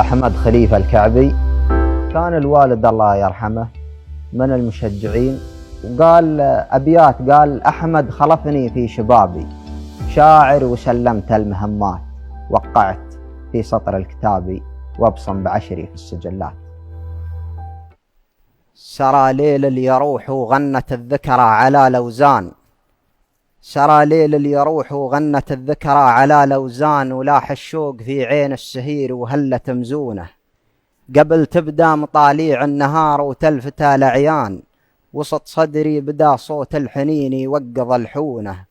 أحمد خليفة الكعبي كان الوالد الله يرحمه من المشجعين، وقال أبيات، قال: أحمد خلفني في شبابي شاعر وسلمت المهمات، وقعت في سطر الكتاب وابصم بعشري في السجلات. سرى ليل اليروح وغنت الذكرى على لوزان، سرى ليل اليروح وغنت الذكرى على لوزان، ولاح الشوق في عين السهير وهلت مزونه، قبل تبدأ مطاليع النهار وتلفت العيان، وسط صدري بدا صوت الحنين يوقظ الحونه،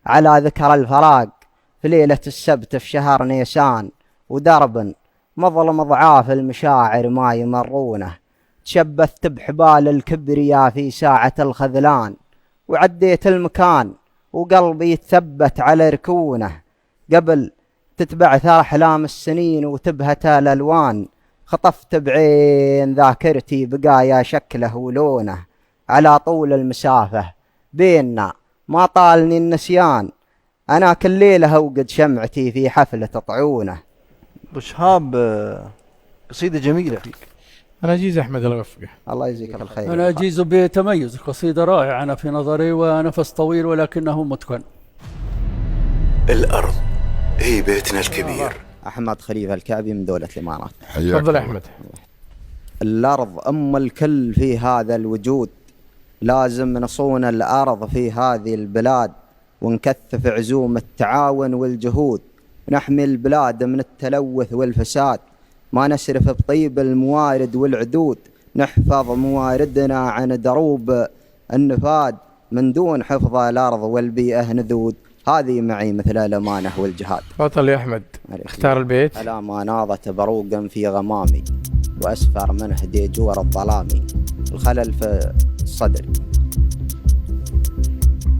على ذكر الفراق في ليلة السبت في شهر نيسان، ودرب مظلم ضعاف المشاعر ما يمرونه، تشبثت بحبال الكبرياء في ساعة الخذلان، وعديت المكان وقلبي يتثبت على ركونه، قبل تتبعث أحلام السنين وتبهت الألوان، خطفت بعين ذاكرتي بقايا شكله ولونه، على طول المسافة بيننا ما طالني النسيان، أنا كل ليلة أوقد شمعتي في حفلة طعونه. أبو شهاب، قصيدة جميلة. أنا أجيز أحمد الغفقة. الله يجزيك بالخير. أنا أجيز بتميز، قصيدة رائعة أنا في نظري، ونفس طويل ولكنه متقن. الأرض هي بيتنا الكبير. أحمد خليفة الكعبي من دولة الإمارات. تفضل أحمد. الأرض أم الكل في هذا الوجود، لازم نصون الأرض في هذه البلاد، ونكثف عزوم التعاون والجهود، نحمي البلاد من التلوث والفساد، ما نسرف بطيب الموارد والعدود، نحفظ مواردنا عن دروب النفاد، من دون حفظ الأرض والبيئة نذود، هذه معي مثل الأمانة والجهاد. تفضل يا أحمد، اختار البيت. ألا ما ناضت بروقا في غمامي، وأسفر منه ديجور الظلامي، الخلل في الصدر.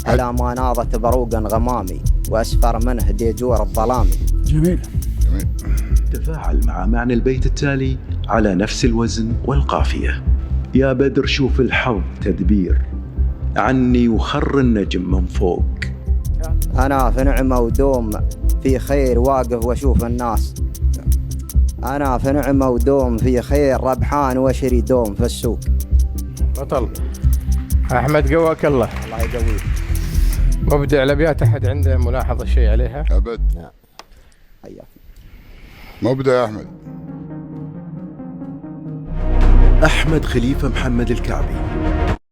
ألا ما ناضت بروقا غمامي، وأسفر منه ديجور الظلامي. جميل. تفاعل مع معنى البيت التالي على نفس الوزن والقافية. يا بدر شوف الحظ تدبير، عني وخر النجم من فوق. أنا في نعمة ودوم في خير واقف وأشوف الناس، أنا في نعمة ودوم في خير ربحان وشري دوم في السوق. بطل أحمد، قواك الله. الله يقويك. مبدع الأبيات، أحد عنده ملاحظة شيء عليها؟ أبد. حياك. مبدع يا أحمد. أحمد خليفة محمد الكعبي.